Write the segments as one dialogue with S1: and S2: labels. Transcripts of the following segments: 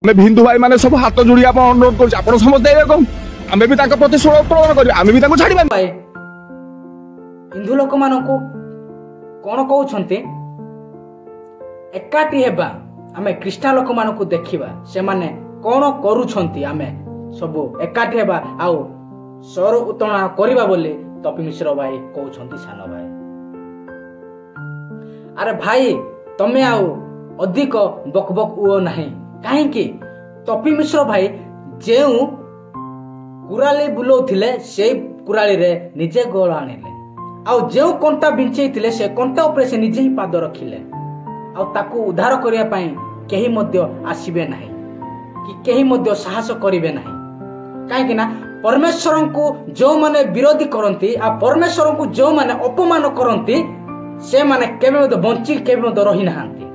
S1: ଆମେ ହିନ୍ଦୁ ଭାଇ ମାନେ ସବୁ ହାତ ଯୋଡ଼ି ଆପଣ ଅନୁରୋଧ କରୁଛୁ ଆପଣ ସମସ୍ତେ ଏରକମ ଆମେ ବି ତାଙ୍କ ପ୍ରତି ସ୍ୱର ଉତ୍ତୋଳନ କରିବୁ ଆମେ ବି ତାଙ୍କୁ ଛାଡ଼ିବା
S2: ଭାଇ ହିନ୍ଦୁ ଲୋକମାନଙ୍କୁ କଣ କହୁଛନ୍ତି ଏକାଠି ହେବା ଆମେ ଖ୍ରୀଷ୍ଟିଆନ ଲୋକମାନଙ୍କୁ ଦେଖିବା ସେମାନେ କଣ କରୁଛନ୍ତି ଆମେ ସବୁ ଏକାଠି ହେବା ଆଉ ସ୍ୱର ଉତ୍ତୋଳନ କରିବା ବୋଲି ତପି ମିଶ୍ର ଭାଇ କହୁଛନ୍ତି ସାନ ଭାଇ। ଆରେ ଭାଇ ତମେ ଆଉ ଅଧିକ ବକ ବକ ହୁଅ ନାହିଁ କାହିଁକି ତପି ମିଶ୍ର ଭାଇ ଯେଉଁ କୁରାଳି ବୁଲଉଥିଲେ ସେଇ କୁରାଳିରେ ନିଜେ ଗୋଳ ଆଣିଲେ ଆଉ ଯେଉଁ କଣ୍ଟା ବିଞ୍ଚେଇଥିଲେ ସେ କଣ୍ଟା ଉପରେ ସେ ନିଜେ ହିଁ ପାଦ ରଖିଲେ ଆଉ ତାକୁ ଉଦ୍ଧାର କରିବା ପାଇଁ କେହି ମଧ୍ୟ ଆସିବେ ନାହିଁ କି କେହି ମଧ୍ୟ ସାହସ କରିବେ ନାହିଁ କାହିଁକି ନା ପରମେଶ୍ୱରଙ୍କୁ ଯେଉଁମାନେ ବିରୋଧୀ କରନ୍ତି ଆଉ ପରମେଶ୍ୱରଙ୍କୁ ଯେଉଁମାନେ ଅପମାନ କରନ୍ତି ସେମାନେ କେବେ ମଧ୍ୟ ବଞ୍ଚିକି କେବେ ମଧ୍ୟ ରହିନାହାନ୍ତି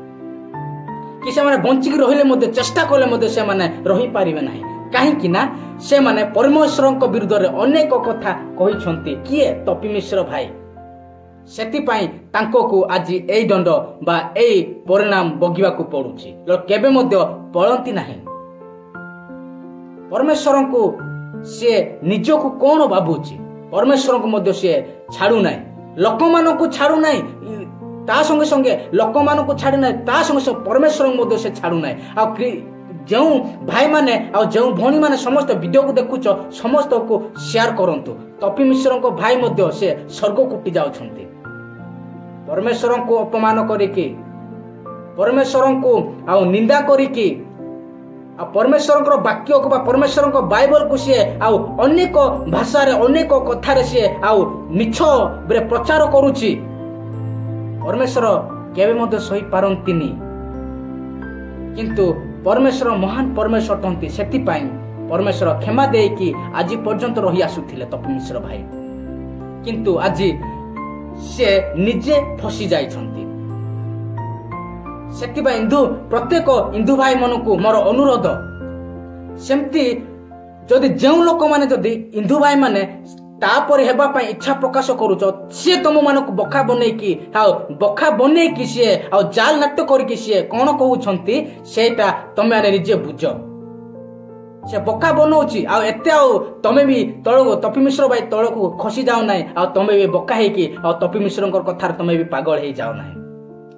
S2: କି ସେମାନେ ବଞ୍ଚିକି ରହିଲେ ମଧ୍ୟ ଚେଷ୍ଟା କଲେ ମଧ୍ୟ ସେମାନେ ରହିପାରିବେ ନାହିଁ କାହିଁକି ନା ସେମାନେ ପରମେଶ୍ୱରଙ୍କ ବିରୁଦ୍ଧରେ ଅନେକ କଥା କହିଛନ୍ତି କିଏ ତପି ମିଶ୍ର ଭାଇ ସେଥିପାଇଁ ତାଙ୍କୁ ଆଜି ଏଇ ଦଣ୍ଡ ବା ଏଇ ପରିଣାମ ଭୋଗିବାକୁ ପଡୁଛି କେବେ ମଧ୍ୟ ପଳନ୍ତି ନାହିଁ ପରମେଶ୍ୱରଙ୍କୁ ସିଏ ନିଜକୁ କଣ ଭାବୁଛି ପରମେଶ୍ୱରଙ୍କୁ ମଧ୍ୟ ସିଏ ଛାଡୁନାହିଁ ଲୋକମାନଙ୍କୁ ଛାଡୁନାହିଁ ତା ସଙ୍ଗେ ସଙ୍ଗେ ଲୋକମାନଙ୍କୁ ଛାଡୁନାହିଁ ତା ସଙ୍ଗେ ସଙ୍ଗେ ପରମେଶ୍ୱରଙ୍କୁ ମଧ୍ୟ ସେ ଛାଡୁନାହିଁ ଆଉ ଯେଉଁ ଭାଇମାନେ ଆଉ ଯେଉଁ ଭଉଣୀମାନେ ସମସ୍ତେ ଭିଡିଓକୁ ଦେଖୁଛ ସମସ୍ତଙ୍କୁ ସେୟାର କରନ୍ତୁ ତପି ମିଶ୍ରଙ୍କ ଭାଇ ମଧ୍ୟ ସେ ସ୍ୱର୍ଗକୁ ଉଠି ଯାଉଛନ୍ତି ପରମେଶ୍ୱରଙ୍କୁ ଅପମାନ କରିକି ପରମେଶ୍ୱରଙ୍କୁ ଆଉ ନିନ୍ଦା କରିକି ଆଉ ପରମେଶ୍ୱରଙ୍କର ବାକ୍ୟକୁ ବା ପରମେଶ୍ୱରଙ୍କ ବାଇବଲକୁ ସିଏ ଆଉ ଅନେକ ଭାଷାରେ ଅନେକ କଥାରେ ସିଏ ଆଉ ମିଛରେ ପ୍ରଚାର କରୁଛି ପରମେଶ୍ୱର କେବେ ମଧ୍ୟ ସହିପାରନ୍ତିନି କିନ୍ତୁ ପରମେଶ୍ୱର ମହାନ ପରମେଶ୍ୱର ଅଟନ୍ତି ସେଥିପାଇଁ ପରମେଶ୍ୱର କ୍ଷମା ଦେଇକି ଆଜି ପର୍ଯ୍ୟନ୍ତ ରହି ଆସୁଥିଲେ ତପି ମିଶ୍ର ଭାଇ କିନ୍ତୁ ଆଜି ସେ ନିଜେ ଫସି ଯାଇଛନ୍ତି ସେଥିପାଇଁ ପ୍ରତ୍ୟେକ ହିନ୍ଦୁ ଭାଇ ମାନଙ୍କୁ ମୋର ଅନୁରୋଧ ସେମିତି ଯଦି ଯେଉଁ ଲୋକମାନେ ଯଦି ହିନ୍ଦୁ ଭାଇ ମାନେ ତାପରେ ହେବା ପାଇଁ ଇଚ୍ଛା ପ୍ରକାଶ କରୁଛ ସିଏ ତମ ମାନଙ୍କୁ ବଖା ବନେଇକି ସିଏ ଆଉ ଜାଲ ନାଟ୍ୟ କରିକି ସିଏ କଣ କହୁଛନ୍ତି ସେଇଟା ତମେ ମାନେ ନିଜେ ବୁଝ ସେ ବକା ବନଉଛି ଆଉ ଏତେ ଆଉ ତମେ ବି ତଳକୁ ତପି ମିଶ୍ର ଭାଇ ତଳକୁ ଖସି ଯାଉ ନାହିଁ ଆଉ ତମେ ବି ବକା ହେଇକି ଆଉ ତପି ମିଶ୍ରଙ୍କ କଥାରେ ତମେ ବି ପାଗଳ ହେଇଯାଉ ନାହିଁ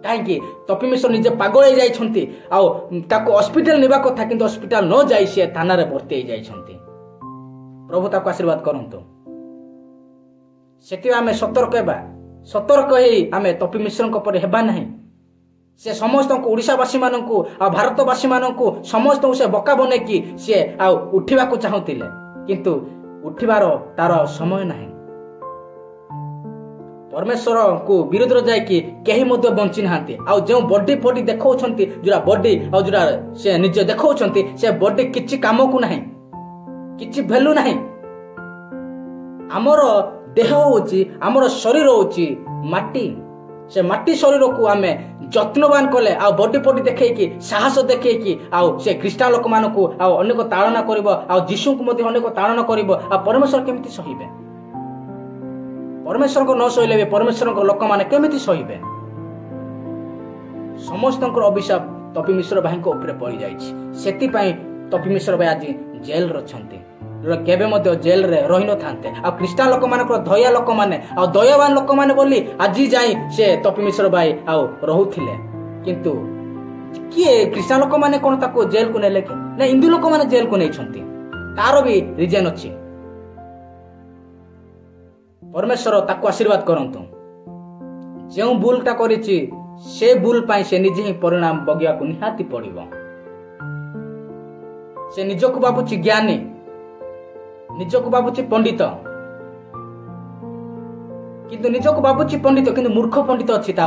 S2: କାହିଁକି ତପି ମିଶ୍ର ନିଜେ ପାଗଳ ହେଇଯାଇଛନ୍ତି ଆଉ ତାକୁ ହସ୍ପିଟାଲ ନେବା କଥା କିନ୍ତୁ ହସ୍ପିଟାଲ ନ ଯାଇ ସିଏ ଥାନାରେ ଭର୍ତ୍ତି ହେଇଯାଇଛନ୍ତି ପ୍ରଭୁ ତାକୁ ଆଶୀର୍ବାଦ କରନ୍ତୁ ସେଥିପାଇଁ ଆମେ ସତର୍କ ହେଇ ଆମେ ତପି ମିଶ୍ରଙ୍କ ପରେ ହେବା ନାହିଁ ସେ ସମସ୍ତଙ୍କୁ ଓଡ଼ିଶାବାସୀ ମାନଙ୍କୁ ଆଉ ଭାରତବାସୀ ମାନଙ୍କୁ ସମସ୍ତଙ୍କୁ ସେ ବକା ବନେଇକି ସିଏ ଆଉ ଉଠିବାକୁ ଚାହୁଁଥିଲେ କିନ୍ତୁ ଉଠିବାର ତାର ସମୟ ନାହିଁ ପରମେଶ୍ୱରଙ୍କୁ ବିରୋଧରେ ଯାଇକି କେହି ମଧ୍ୟ ବଞ୍ଚି ନାହାନ୍ତି ଆଉ ଯେଉଁ ବଡି ଫଡି ଦେଖାଉଛନ୍ତି ଯୋଉଟା ବଡି ଆଉ ଯୋଉଟା ସେ ନିଜେ ଦେଖାଉଛନ୍ତି ସେ ବଡି କିଛି କାମକୁ ନାହିଁ କିଛି ଭ୍ୟାଲୁ ନାହିଁ ଆମର ଦେହ ହଉଛି ଆମର ଶରୀର ହଉଛି ମାଟି ସେ ମାଟି ଶରୀରକୁ ଆମେ ଯତ୍ନବାନ କଲେ ଆଉ ବଡି ଫଡି ଦେଖେଇକି ସାହସ ଦେଖେଇକି ଆଉ ସେ ଖ୍ରୀଷ୍ଟିଆନ ଲୋକମାନଙ୍କୁ ଆଉ ଅନେକ ତାଳନା କରିବ ଆଉ ଯୀଶୁଙ୍କୁ ମଧ୍ୟ ଅନେକ ତାଳନା କରିବ ଆଉ ପରମେଶ୍ୱର କେମିତି ସହିବେ ପରମେଶ୍ୱରଙ୍କ ନ ସହିଲେ ବି ପରମେଶ୍ୱରଙ୍କ ଲୋକମାନେ କେମିତି ସହିବେ ସମସ୍ତଙ୍କର ଅଭିଶାପ ତପି ମିଶ୍ର ଭାଇଙ୍କ ଉପରେ ପଡ଼ିଯାଇଛି ସେଥିପାଇଁ ତପି ମିଶ୍ର ଭାଇ ଆଜି ଜେଲରେ ଅଛନ୍ତି କେବେ ମଧ୍ୟ ଜେଲରେ ରହିନଥାନ୍ତେ ଆଉ ଖ୍ରୀଷ୍ଟିଆନ ଲୋକମାନଙ୍କର ଦୟା ଲୋକମାନେ ଆଉ ଦୟାବାନ ଲୋକମାନେ ବୋଲି ଆଜି ଯାଇ ସେ ତପି ମିଶ୍ର ଭାଇ ଆଉ ରହୁଥିଲେ କିନ୍ତୁ କିଏ ଖ୍ରୀଷ୍ଟିଆନ ଲୋକମାନେ କଣ ତାକୁ ଜେଲକୁ ନେଲେ କି ନା ହିନ୍ଦୁ ଲୋକମାନେ ଜେଲକୁ ନେଇଛନ୍ତି ତାର ବି ରିଜନ ଅଛି ପରମେଶ୍ୱର ତାକୁ ଆଶୀର୍ବାଦ କରନ୍ତୁ ଯେଉଁ ଭୁଲଟା କରିଛି ସେ ଭୁଲ ପାଇଁ ସେ ନିଜେ ହିଁ ପରିଣାମ ଭୋଗିବାକୁ ନିହାତି ପଡିବ ସେ ନିଜକୁ ଭାବୁଛି ଜ୍ଞାନୀ ନିଜକୁ ଭାବୁଛି ପଣ୍ଡିତ କିନ୍ତୁ ନିଜକୁ ଭାବୁଛି ପଣ୍ଡିତ କିନ୍ତୁ ମୂର୍ଖ ପଣ୍ଡିତ ଅଛି ତା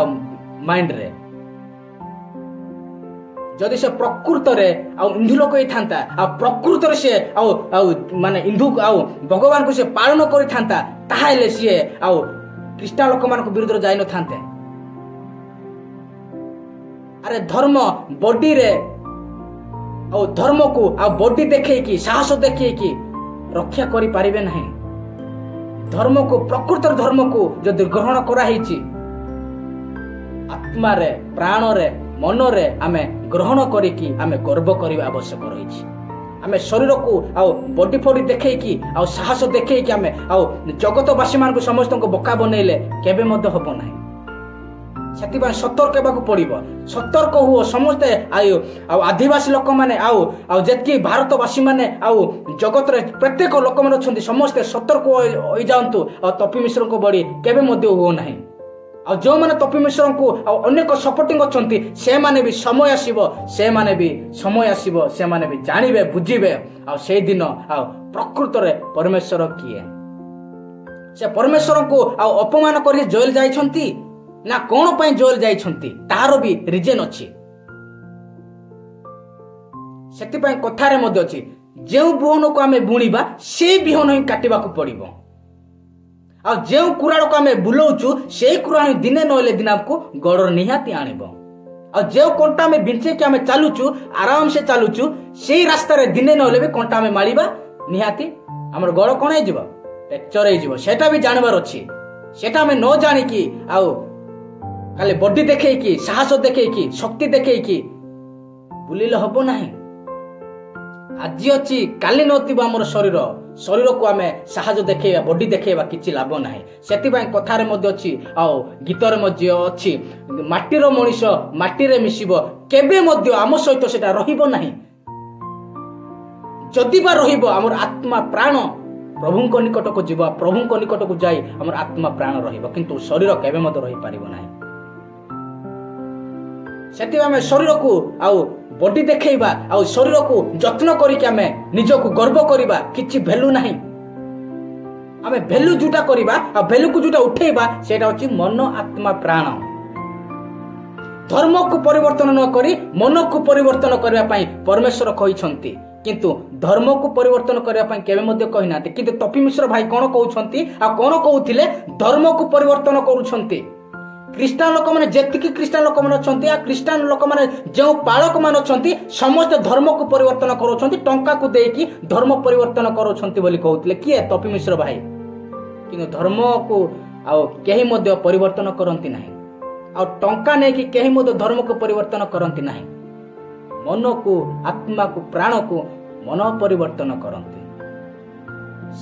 S2: ମାଇଣ୍ଡରେ ଯଦି ସେ ପ୍ରକୃତରେ ଆଉ ହିନ୍ଦୁ ଲୋକ ହେଇଥାନ୍ତା ଆଉ ପ୍ରକୃତରେ ସେ ଆଉ ମାନେ ହିନ୍ଦୁ ଆଉ ଭଗବାନଙ୍କୁ ସେ ପାଳନ କରିଥାନ୍ତା ତାହେଲେ ସିଏ ଆଉ ଖ୍ରୀଷ୍ଟିଆନ ଲୋକମାନଙ୍କ ବିରୁଦ୍ଧରେ ଯାଇନଥାନ୍ତେ ଆରେ ଧର୍ମ ବଡିରେ ଆଉ ଧର୍ମକୁ ଆଉ ବଡି ଦେଖେଇକି ସାହସ ଦେଖେଇକି ରକ୍ଷା କରିପାରିବେ ନାହିଁ ଧର୍ମକୁ ପ୍ରକୃତର ଧର୍ମକୁ ଯଦି ଗ୍ରହଣ କରାହେଇଛି ଆତ୍ମାରେ ପ୍ରାଣରେ ମନରେ ଆମେ ଗ୍ରହଣ କରିକି ଆମେ ଗର୍ବ କରିବା ଆବଶ୍ୟକ ରହିଛି। ଆମେ ଶରୀରକୁ ଆଉ ବଡି ଫଡି ଦେଖେଇକି ଆଉ ସାହସ ଦେଖେଇକି ଆମେ ଆଉ ଜଗତବାସୀ ମାନଙ୍କୁ ସମସ୍ତଙ୍କୁ ବୋକା ବନେଇଲେ କେବେ ମଧ୍ୟ ହବ ନାହିଁ। ସେଥିପାଇଁ ସତର୍କ ହେବାକୁ ପଡିବ। ସତର୍କ ହୁଅ ସମସ୍ତେ। ଆଉ ଆଦିବାସୀ ଲୋକମାନେ ଆଉ ଯେତିକି ଭାରତବାସୀ ମାନେ ଆଉ ଜଗତରେ ପ୍ରତ୍ୟେକ ଲୋକମାନେ ଅଛନ୍ତି ସମସ୍ତେ ସତର୍କ ହୋଇଯାଆନ୍ତୁ। ଆଉ ତପି ମିଶ୍ରଙ୍କ ବଡି କେବେ ମଧ୍ୟ ହୁଅ ନାହିଁ। ଆଉ ଯେଉଁମାନେ ତପି ମିଶ୍ରଙ୍କୁ ଆଉ ଅନେକ ସପୋର୍ଟିଂ ଅଛନ୍ତି ସେମାନେ ବି ସମୟ ଆସିବ ସେମାନେ ବି ଜାଣିବେ ବୁଝିବେ। ଆଉ ସେଇଦିନ ଆଉ ପ୍ରକୃତରେ ପରମେଶ୍ୱର କିଏ? ସେ ପରମେଶ୍ୱରଙ୍କୁ ଆଉ ଅପମାନ କରି ଜେଲ ଯାଇଛନ୍ତି ନା କଣ ପାଇଁ ଜେଲ ଯାଇଛନ୍ତି ତାହାର ବି ରିଜନ ଅଛି। ସେଥିପାଇଁ କଥାରେ ମଧ୍ୟ ଅଛି ଯେଉଁ ବିହନକୁ ଆମେ ବୁଣିବା ସେଇ ବିହନ ହିଁ କାଟିବାକୁ ପଡିବ। ଆଉ ଯେଉଁ କୁରାଳକୁ ଆମେ ବୁଲଉଛୁ ସେଇ କୁରାଣ ଦିନେ ନହେଲେ ଦିନକୁ ଗଡ଼ର ନିହାତି ଆଣିବ। ଆଉ ଯେଉଁ କଣ୍ଟା ଆମେ ବିଞ୍ଚେଇକି ଆମେ ଚାଲୁଛୁ ଆରାମସେ ଚାଲୁଛୁ ସେଇ ରାସ୍ତାରେ ଦିନେ ନହେଲେ ବି କଣ୍ଟା ଆମେ ମାଳିବା ନିହାତି ଆମର ଗଡ଼ କଣ ହେଇଯିବ? ଫ୍ରାକ୍ଚର ହେଇଯିବ। ସେଟା ବି ଜାଣିବାର ଅଛି। ସେଟା ଆମେ ନ ଜାଣିକି ଆଉ ଖାଲି ବଡି ଦେଖେଇକି ସାହସ ଦେଖେଇକି ଶକ୍ତି ଦେଖେଇକି ବୁଲିଲେ ହବ ନାହିଁ। ଆଜି ଅଛି କାଲି ନଥିବ ଆମର ଶରୀରକୁ ଆମେ ସାହସ ଦେଖେଇବା ବଡି ଦେଖେଇବା କିଛି ଲାଭ ନାହିଁ। ସେଥିପାଇଁ କଥାରେ ମଧ୍ୟ ଅଛି ଆଉ ଗୀତରେ ମଧ୍ୟ ଅଛି ମାଟିର ମଣିଷ ମାଟିରେ ମିଶିବ କେବେ ମଧ୍ୟ ଆମ ସହିତ ସେଟା ରହିବ ନାହିଁ। ଯଦି ବା ରହିବ ଆମର ଆତ୍ମା ପ୍ରାଣ ପ୍ରଭୁଙ୍କ ନିକଟକୁ ଯିବ। ପ୍ରଭୁଙ୍କ ନିକଟକୁ ଯାଇ ଆମର ଆତ୍ମା ପ୍ରାଣ ରହିବ କିନ୍ତୁ ଶରୀର କେବେ ମଧ୍ୟ ରହିପାରିବ ନାହିଁ। ସେଥିପାଇଁ ଆମେ ଶରୀରକୁ ଆଉ ବଡି ଦେଖେଇବା ଆଉ ଶରୀରକୁ ଯତ୍ନ କରିକି ଆମେ ନିଜକୁ ଗର୍ବ କରିବା କିଛି ଭ୍ୟାଲୁ ନାହିଁ। ଆମେ ଭ୍ୟାଲୁ ଯୋଉଟା କରିବା ଆଉ ଭ୍ୟାଲୁକୁ ଯୋଉଟା ଉଠେଇବା ସେଇଟା ହଉଛି ମନ ଆତ୍ମା ପ୍ରାଣ। ଧର୍ମକୁ ପରିବର୍ତ୍ତନ ନ କରି ମନକୁ ପରିବର୍ତ୍ତନ କରିବା ପାଇଁ ପରମେଶ୍ୱର କହିଛନ୍ତି କିନ୍ତୁ ଧର୍ମକୁ ପରିବର୍ତ୍ତନ କରିବା ପାଇଁ କେବେ ମଧ୍ୟ କହିନାହାନ୍ତି। କିନ୍ତୁ ତପି ମିଶ୍ର ଭାଇ କଣ କହୁଛନ୍ତି ଆଉ କଣ କହୁଥିଲେ? ଧର୍ମକୁ ପରିବର୍ତ୍ତନ କରୁଛନ୍ତି। ଖ୍ରୀଷ୍ଟିଆନ ଲୋକମାନେ ଯେତିକି ଖ୍ରୀଷ୍ଟିଆନ ଲୋକମାନେ ଅଛନ୍ତି ଆଉ ଖ୍ରୀଷ୍ଟିଆନ ଲୋକମାନେ ଯେଉଁ ପାଳକମାନେ ଅଛନ୍ତି ସମସ୍ତେ ଧର୍ମକୁ ପରିବର୍ତ୍ତନ କରୁଛନ୍ତି। ଟଙ୍କାକୁ ଦେଇକି ଧର୍ମ ପରିବର୍ତ୍ତନ କରୁଛନ୍ତି ବୋଲି କହୁଥିଲେ କିଏ? ତପି ମିଶ୍ର ଭାଇ। କିନ୍ତୁ ଧର୍ମକୁ ଆଉ କେହି ମଧ୍ୟ ପରିବର୍ତ୍ତନ କରନ୍ତି ନାହିଁ। ଆଉ ଟଙ୍କା ନେଇକି କେହି ମଧ୍ୟ ଧର୍ମକୁ ପରିବର୍ତ୍ତନ କରନ୍ତି ନାହିଁ। ମନକୁ ଆତ୍ମାକୁ ପ୍ରାଣକୁ ମନ ପରିବର୍ତ୍ତନ କରନ୍ତି।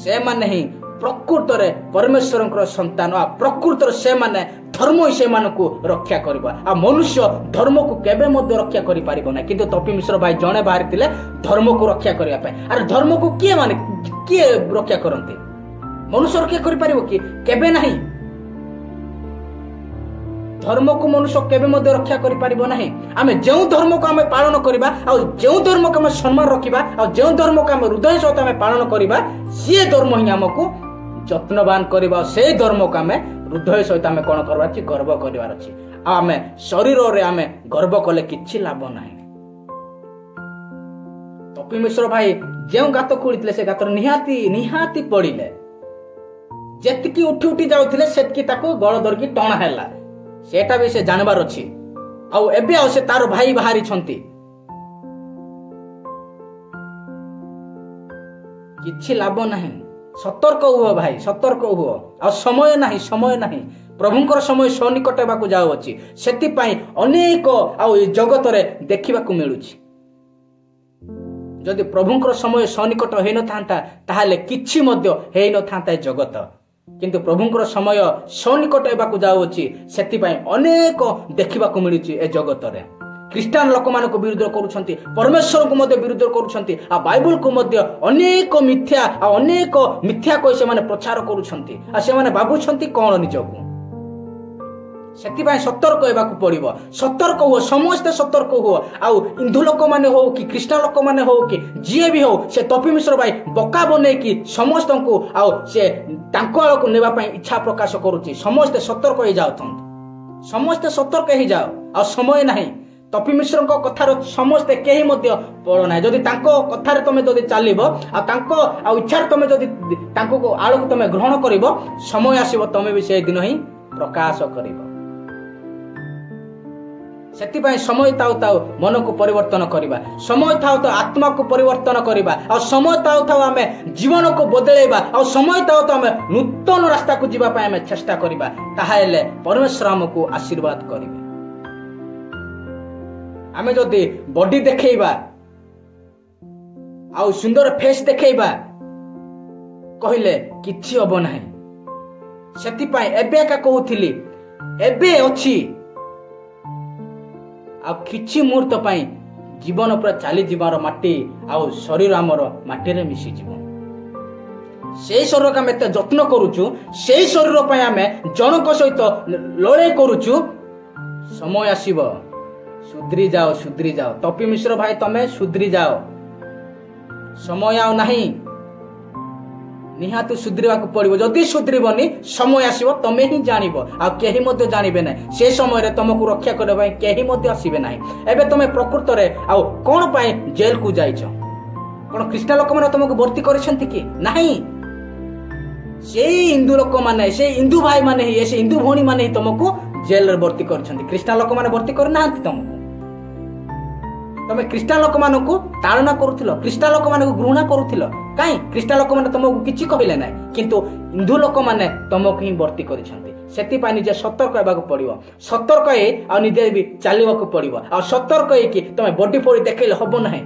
S2: ସେମାନେ ହିଁ ପ୍ରକୃତରେ ପରମେଶ୍ୱରଙ୍କର ସନ୍ତାନ। ଆଉ ପ୍ରକୃତରେ ସେମାନେ ଧର୍ମ ହିଁ ସେମାନଙ୍କୁ ରକ୍ଷା କରିବ। ଆଉ ମନୁଷ୍ୟ ଧର୍ମକୁ କେବେ ମଧ୍ୟ ରକ୍ଷା କରିପାରିବ ନାହିଁ। କିନ୍ତୁ ତପି ମିଶ୍ର ଭାଇ ଜଣେ ବାହାରିଥିଲେ ଧର୍ମକୁ ରକ୍ଷା କରିବା ପାଇଁ। ଆରେ ଧର୍ମକୁ କିଏ ରକ୍ଷା କରନ୍ତି? ମନୁଷ୍ୟ ରକ୍ଷା କରିପାରିବ କି? କେବେ ନାହିଁ। ଧର୍ମକୁ ମନୁଷ୍ୟ କେବେ ମଧ୍ୟ ରକ୍ଷା କରିପାରିବ ନାହିଁ। ଆମେ ଯେଉଁ ଧର୍ମକୁ ଆମେ ପାଳନ କରିବା ଆଉ ଯେଉଁ ଧର୍ମକୁ ଆମେ ସମ୍ମାନ ରଖିବା ଆଉ ଯେଉଁ ଧର୍ମକୁ ଆମେ ହୃଦୟ ସହିତ ଆମେ ପାଳନ କରିବା ସିଏ ଧର୍ମ ହିଁ ଆମକୁ ଯତ୍ନବାନ କରିବା। ସେଇ ଧର୍ମକୁ ଆମେ ହୃଦୟ ସହିତ ଆମେ କଣ କରିବାର ଅଛି? ଗର୍ବ କରିବାର ଅଛି। ଆଉ ଆମେ ଶରୀରରେ ଆମେ ଗର୍ବ କଲେ କିଛି ଲାଭ ନାହିଁ। ତପି ମିଶ୍ର ଭାଇ ଯେଉଁ ଗାତ ଖୋଳିଥିଲେ ସେ ଗାତରେ ନିହାତି ପଡିଲେ। ଯେତିକି ଉଠି ଯାଉଥିଲେ ସେତିକି ତାକୁ ଗଳ ଧରିକି ଟଣା ହେଲା। ସେଟା ବି ସେ ଜାଣିବାର ଅଛି। ଆଉ ଏବେ ଆଉ ସେ ତାର ଭାଇ ବାହାରିଛନ୍ତି। କିଛି ଲାଭ ନାହିଁ। ସତର୍କ ହୁଅ ଭାଇ, ସତର୍କ ହୁଅ। ଆଉ ସମୟ ନାହିଁ। ପ୍ରଭୁଙ୍କର ସମୟ ସନ୍ନିକଟ ହେବାକୁ ଯାଉଅଛି। ସେଥିପାଇଁ ଅନେକ ଆଉ ଏ ଜଗତରେ ଦେଖିବାକୁ ମିଳୁଛି। ଯଦି ପ୍ରଭୁଙ୍କର ସମୟ ସନ୍ନିକଟ ହେଇନଥାନ୍ତା ତାହେଲେ କିଛି ମଧ୍ୟ ହେଇନଥାନ୍ତା ଏ ଜଗତ। କିନ୍ତୁ ପ୍ରଭୁଙ୍କର ସମୟ ସନ୍ନିକଟ ହେବାକୁ ଯାଉଅଛି। ସେଥିପାଇଁ ଅନେକ ଦେଖିବାକୁ ମିଳୁଛି ଏ ଜଗତରେ। ଖ୍ରୀଷ୍ଟିଆନ ଲୋକମାନଙ୍କୁ ବିରୋଧ କରୁଛନ୍ତି, ପରମେଶ୍ୱରଙ୍କୁ ମଧ୍ୟ ବିରୋଧ କରୁଛନ୍ତି। ଆଉ ବାଇବଲକୁ ମଧ୍ୟ ଅନେକ ମିଥ୍ୟା କହି ସେମାନେ ପ୍ରଚାର କରୁଛନ୍ତି। ଆଉ ସେମାନେ ଭାବୁଛନ୍ତି କଣ ନିଜକୁ? ସେଥିପାଇଁ ସତର୍କ ହେବାକୁ ପଡିବ। ସତର୍କ ହୁଅ, ସମସ୍ତେ ସତର୍କ ହୁଅ। ଆଉ ହିନ୍ଦୁ ଲୋକମାନେ ହଉ କି ଖ୍ରୀଷ୍ଟିଆନ ଲୋକମାନେ ହଉ କି ଯିଏ ବି ହଉ ସେ ତପି ମିଶ୍ର ଭାଇ ବୋକା ବନେଇକି ସମସ୍ତଙ୍କୁ ଆଉ ସେ ତାଙ୍କ ଆଳକୁ ନେବା ପାଇଁ ଇଚ୍ଛା ପ୍ରକାଶ କରୁଛି। ସମସ୍ତେ ସତର୍କ ହେଇଯାଉଛନ୍ତି। ସମସ୍ତେ ସତର୍କ ହେଇଯାଅ। ଆଉ ସମୟ ନାହିଁ। ତପି ମିଶ୍ରଙ୍କ କଥାର ସମସ୍ତେ କେହି ମଧ୍ୟ ପଳ ନାହିଁ। ଯଦି ତାଙ୍କ କଥାରେ ତମେ ଯଦି ଚାଲିବ ଆଉ ତାଙ୍କ ଆଉ ଇଚ୍ଛାରେ ତମେ ଯଦି ତାଙ୍କୁ ଆଳକୁ ତମେ ଗ୍ରହଣ କରିବ ସମୟ ଆସିବ ତମେ ବି ସେଇ ଦିନ ହିଁ ପ୍ରକାଶ କରିବ। ସେଥିପାଇଁ ସମୟ ଥାଉ ମନକୁ ପରିବର୍ତ୍ତନ କରିବା। ସମୟ ଥାଉ ଆତ୍ମାକୁ ପରିବର୍ତ୍ତନ କରିବା। ଆଉ ସମୟ ଥାଉ ଆମେ ଜୀବନକୁ ବଦଳେଇବା। ଆଉ ସମୟ ଥାଉ ଆମେ ନୂତନ ରାସ୍ତାକୁ ଯିବା ପାଇଁ ଆମେ ଚେଷ୍ଟା କରିବା। ତାହେଲେ ପରମେଶ୍ୱର ଆମକୁ ଆଶୀର୍ବାଦ କରିବେ। ଆମେ ଯଦି ବଡି ଦେଖେଇବା ଆଉ ସୁନ୍ଦର ଫେସ୍ ଦେଖେଇବା କହିଲେ କିଛି ହବ ନାହିଁ। ସେଥିପାଇଁ ଏବେ ଏକା କହୁଥିଲି, ଏବେ ଅଛି ଆଉ କିଛି ମୁହୂର୍ତ୍ତ ପାଇଁ ଜୀବନ ପୁରା ଚାଲିଯିବାର ମାଟି ଆଉ ଶରୀର ଆମର ମାଟିରେ ମିଶିଯିବ। ସେଇ ଶରୀରକୁ ଆମେ ଏତେ ଯତ୍ନ କରୁଛୁ, ସେଇ ଶରୀର ପାଇଁ ଆମେ ଜଣଙ୍କ ସହିତ ଲଢେଇ କରୁଛୁ। ସମୟ ଆସିବ, ସୁଧୁରି ଯାଅ, ସୁଧୁରି ଯାଅ। ତପି ମିଶ୍ର ଭାଇ, ତମେ ସୁଧୁରି ଯାଅ, ସମୟ ଆଉ ନାହିଁ। ନିହାତି ସୁଧୁରିବାକୁ ପଡିବ। ଯଦି ସୁଧୁରିବନି, ସମୟ ଆସିବ, ତମେ ହିଁ ଜାଣିବ, ଆଉ କେହି ମଧ୍ୟ ଜାଣିବେ ନାହିଁ। ସେ ସମୟରେ ତମକୁ ରକ୍ଷା କରିବା ପାଇଁ କେହି ମଧ୍ୟ ଆସିବେ ନାହିଁ। ଏବେ ତମେ ପ୍ରକୃତରେ ଆଉ କଣ ପାଇଁ ଜେଲକୁ ଯାଇଛ? କଣ ଖ୍ରୀଷ୍ଟ ଲୋକମାନେ ତମକୁ ଭର୍ତ୍ତି କରିଛନ୍ତି କି? ନାହିଁ। ସେଇ ହିନ୍ଦୁ ଲୋକମାନେ, ସେଇ ହିନ୍ଦୁ ଭାଇ ମାନେ ହିଁ, ସେ ହିନ୍ଦୁ ଭଉଣୀ ମାନେ ହିଁ ତମକୁ ଜେଲରେ ଭର୍ତ୍ତି କରିଛନ୍ତି। ଖ୍ରୀଷ୍ଟିଆନ ଲୋକମାନେ ଭର୍ତ୍ତି କରିନାହାନ୍ତି ତମକୁ। ତମେ ଖ୍ରୀଷ୍ଟିଆନ ଲୋକମାନଙ୍କୁ ତାଳନା କରୁଥିଲ, ଖ୍ରୀଷ୍ଟିଆନ ଲୋକମାନଙ୍କୁ ଘୃଣା କରୁଥିଲ। କାହିଁ? ଖ୍ରୀଷ୍ଟିଆନ ଲୋକମାନେ ତମକୁ କିଛି କହିଲେ ନାହିଁ, କିନ୍ତୁ ହିନ୍ଦୁ ଲୋକମାନେ ତମକୁ ହିଁ ଭର୍ତ୍ତି କରିଛନ୍ତି। ସେଥିପାଇଁ ନିଜେ ସତର୍କ ହେବାକୁ ପଡିବ। ସତର୍କ ହେଇ ଆଉ ନିଜେ ବି ଚାଲିବାକୁ ପଡିବ। ଆଉ ସତର୍କ ହେଇକି ତମେ ବଡି ଫଡି ଦେଖେଇଲେ ହବ ନାହିଁ।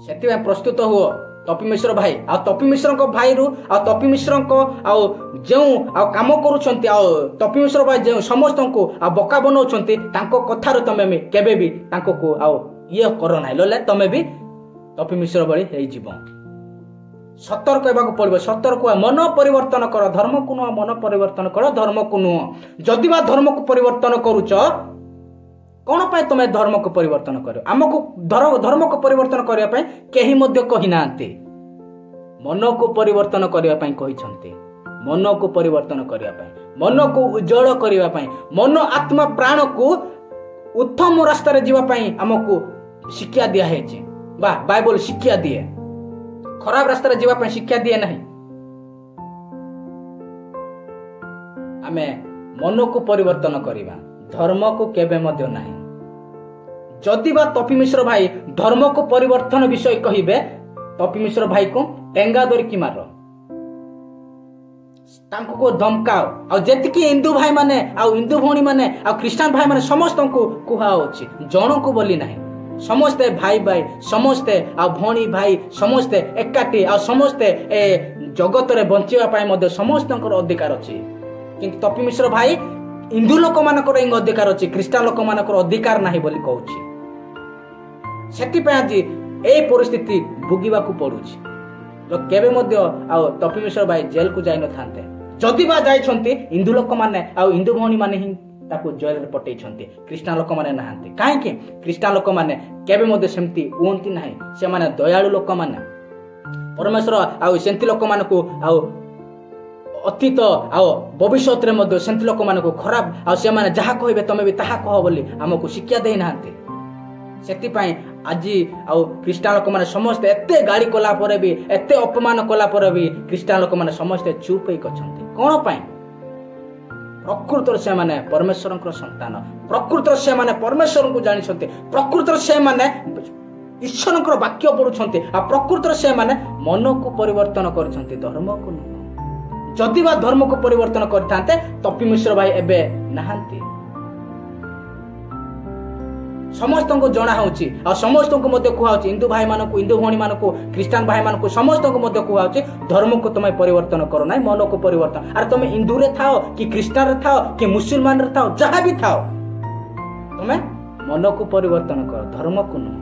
S2: ସେଥିପାଇଁ ପ୍ରସ୍ତୁତ ହୁଅ ତପି ମିଶ୍ର ଭାଇ। ଆଉ ତପି ମିଶ୍ରଙ୍କ ଭାଇରୁ ଆଉ ତପି ମିଶ୍ରଙ୍କ ଆଉ ଯେଉଁ ଆଉ କାମ କରୁଛନ୍ତି, ଆଉ ତପି ମିଶ୍ର ଭାଇ ଯେଉଁ ସମସ୍ତଙ୍କୁ ଆଉ ବକା ବନଉଛନ୍ତି, ତାଙ୍କ କଥାରୁ ତମେ କେବେ ବି ତାଙ୍କୁ ଆଉ ଇଏ କର ନାହିଁ, ନହେଲେ ତମେ ବି ତପି ମିଶ୍ର ଭଳି ହେଇଯିବ। ସତର୍କ ହେବାକୁ ପଡିବ। ସତର୍କ ମନ ପରିବର୍ତ୍ତନ କର, ଧର୍ମକୁ ନୁହଁ। ମନ ପରିବର୍ତ୍ତନ କର, ଧର୍ମକୁ ନୁହଁ। ଯଦି ବା ଧର୍ମକୁ ପରିବର୍ତ୍ତନ କରୁଛ, କଣ ପାଇଁ ତମେ ଧର୍ମକୁ ପରିବର୍ତ୍ତନ କରିବ? ଆମକୁ ଧର୍ମକୁ ପରିବର୍ତ୍ତନ କରିବା ପାଇଁ କେହି ମଧ୍ୟ କହିନାହାନ୍ତି। ମନକୁ ପରିବର୍ତ୍ତନ କରିବା ପାଇଁ କହିଛନ୍ତି। ମନକୁ ପରିବର୍ତ୍ତନ କରିବା ପାଇଁ, ମନକୁ ଉଜ୍ଜଳ କରିବା ପାଇଁ, ମନ ଆତ୍ମା ପ୍ରାଣକୁ ଉତ୍ତମ ରାସ୍ତାରେ ଯିବା ପାଇଁ ଆମକୁ ଶିକ୍ଷା ଦିଆହେଇଛି। ବା ବାଇବଲ ଶିକ୍ଷା ଦିଏ, ଖରାପ ରାସ୍ତାରେ ଯିବା ପାଇଁ ଶିକ୍ଷା ଦିଏ ନାହିଁ। ଆମେ ମନକୁ ପରିବର୍ତ୍ତନ କରିବା, ଧର୍ମକୁ କେବେ ମଧ୍ୟ ନାହିଁ। ଯଦି ବା ତପି ମିଶ୍ର ଭାଇ ଧର୍ମକୁ ପରିବର୍ତ୍ତନ ବିଷୟ କହିବେ, ତପି ମିଶ୍ର ଭାଇକୁ ଟେଙ୍ଗା ଧରିକି ମାର, ତାଙ୍କୁ ଧମକାଅ। ଆଉ ଯେତିକି ହିନ୍ଦୁ ଭାଇ ମାନେ ଆଉ ହିନ୍ଦୁ ଭଉଣୀ ମାନେ ଆଉ ଖ୍ରୀଷ୍ଟିଆନ ଭାଇ ମାନେ ସମସ୍ତଙ୍କୁ କୁହାଉଛି, ଜଣକୁ ବୋଲି ନାହିଁ। ସମସ୍ତେ ଭାଇ ଭାଇ, ସମସ୍ତେ ଆଉ ଭଉଣୀ ଭାଇ, ସମସ୍ତେ ଏକାଠି, ଆଉ ସମସ୍ତେ ଏ ଜଗତରେ ବଞ୍ଚିବା ପାଇଁ ମଧ୍ୟ ସମସ୍ତଙ୍କର ଅଧିକାର ଅଛି। କିନ୍ତୁ ତପି ମିଶ୍ର ଭାଇ ହିନ୍ଦୁ ଲୋକମାନଙ୍କର ହିଁ ଅଧିକାର ଅଛି, ଖ୍ରୀଷ୍ଟିଆନ ଲୋକମାନଙ୍କର ଅଧିକାର ନାହିଁ ବୋଲି କହୁଛି। ସେଥିପାଇଁ ଆଜି ଏଇ ପରିସ୍ଥିତି ଭୋଗିବାକୁ ପଡୁଛି। କେବେ ମଧ୍ୟ ଆଉ ତପି ମିଶ୍ର ଭାଇ ଜେଲକୁ ଯାଇନଥାନ୍ତେ। ଯଦି ବା ଯାଇଛନ୍ତି, ହିନ୍ଦୁ ଲୋକମାନେ ଆଉ ହିନ୍ଦୁ ଭଉଣୀ ମାନେ ହିଁ ତାକୁ ଜେଲରେ ପଠେଇଛନ୍ତି, ଖ୍ରୀଷ୍ଟିଆନ ଲୋକମାନେ ନାହାନ୍ତି। କାହିଁକି? ଖ୍ରୀଷ୍ଟିଆନ ଲୋକମାନେ କେବେ ମଧ୍ୟ ସେମିତି ହୁଅନ୍ତି ନାହିଁ। ସେମାନେ ଦୟାଳୁ ଲୋକମାନେ। ପରମେଶ୍ୱର ଆଉ ସେମିତି ଲୋକମାନଙ୍କୁ ଆଉ ଅତୀତ ଆଉ ଭବିଷ୍ୟତରେ ମଧ୍ୟ ସେମିତି ଲୋକମାନଙ୍କୁ ଖରାପ ଆଉ ସେମାନେ ଯାହା କହିବେ ତମେ ବି ତାହା କହ ବୋଲି ଆମକୁ ଶିକ୍ଷା ଦେଇନାହାନ୍ତି। ସେଥିପାଇଁ ଆଜି ଆଉ ଖ୍ରୀଷ୍ଟିଆନ ଲୋକମାନେ ସମସ୍ତେ ଏତେ ଗାଳି କଲା ପରେ ବି, ଏତେ ଅପମାନ କଲା ପରେ ବି ଖ୍ରୀଷ୍ଟିଆନ ଲୋକମାନେ ସମସ୍ତେ ଚୁପ୍ ହେଇକି ଅଛନ୍ତି। କଣ ପାଇଁ? ପ୍ରକୃତରେ ସେମାନେ ପରମେଶ୍ୱରଙ୍କର ସନ୍ତାନ, ପ୍ରକୃତରେ ସେମାନେ ପରମେଶ୍ୱରଙ୍କୁ ଜାଣିଛନ୍ତି, ପ୍ରକୃତରେ ସେମାନେ ଈଶ୍ୱରଙ୍କର ବାକ୍ୟ ପଢୁଛନ୍ତି, ଆଉ ପ୍ରକୃତରେ ସେମାନେ ମନକୁ ପରିବର୍ତ୍ତନ କରିଛନ୍ତି, ଧର୍ମକୁ ନୁହଁ। ଯଦି ବା ଧର୍ମକୁ ପରିବର୍ତ୍ତନ କରିଥାନ୍ତେ, ତପି ମିଶ୍ର ଭାଇ ଏବେ ନାହାନ୍ତି। ସମସ୍ତଙ୍କୁ ଜଣା ହଉଛି ଆଉ ସମସ୍ତଙ୍କୁ ମଧ୍ୟ କୁହାଉଛି, ହିନ୍ଦୁ ଭାଇ ମାନଙ୍କୁ, ହିନ୍ଦୁ ଭଉଣୀ ମାନଙ୍କୁ, ଖ୍ରୀଷ୍ଟିଆନ ଭାଇ ମାନଙ୍କୁ ସମସ୍ତଙ୍କୁ ମଧ୍ୟ କୁହାଉଛି, ଧର୍ମକୁ ତମେ ପରିବର୍ତ୍ତନ କର ନାହିଁ, ମନକୁ ପରିବର୍ତ୍ତନ। ଆରେ ତମେ ହିନ୍ଦୁରେ ଥାଅ କି ଖ୍ରୀଷ୍ଟିଆନରେ ଥାଅ କି ମୁସଲମାନରେ ଥାଅ, ଯାହା ବି ଥାଅ, ତମେ ମନକୁ ପରିବର୍ତ୍ତନ କର, ଧର୍ମକୁ ନୁହଁ।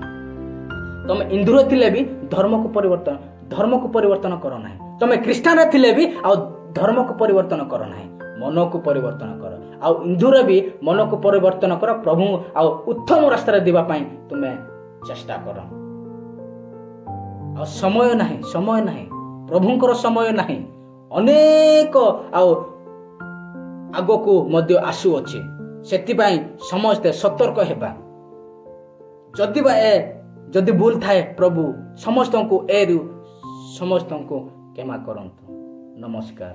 S2: ତମେ ହିନ୍ଦୁରେ ଥିଲେ ବି ଧର୍ମକୁ ପରିବର୍ତ୍ତନ କର ନାହିଁ। ତମେ ଖ୍ରୀଷ୍ଟିଆନରେ ଥିଲେ ବି ଆଉ ଧର୍ମକୁ ପରିବର୍ତ୍ତନ କର ନାହିଁ, ମନକୁ ପରିବର୍ତ୍ତନ କର। ଆଉ ହିନ୍ଦୁରେ ବି ମନକୁ ପରିବର୍ତ୍ତନ କର, ପ୍ରଭୁ ଆଉ ଉତ୍ତମ ରାସ୍ତାରେ ଯିବା ପାଇଁ ତୁମେ ଚେଷ୍ଟା କର। ଆଉ ସମୟ ନାହିଁ, ସମୟ ନାହିଁ, ପ୍ରଭୁଙ୍କର ସମୟ ନାହିଁ। ଅନେକ ଆଉ ଆଗକୁ ମଧ୍ୟ ଆସୁଅଛି। ସେଥିପାଇଁ ସମସ୍ତେ ସତର୍କ ହେବା। ଯଦି ଭୁଲ ଥାଏ, ପ୍ରଭୁ ସମସ୍ତଙ୍କୁ ସମସ୍ତଙ୍କୁ କ୍ଷମା କରନ୍ତୁ। ନମସ୍କାର।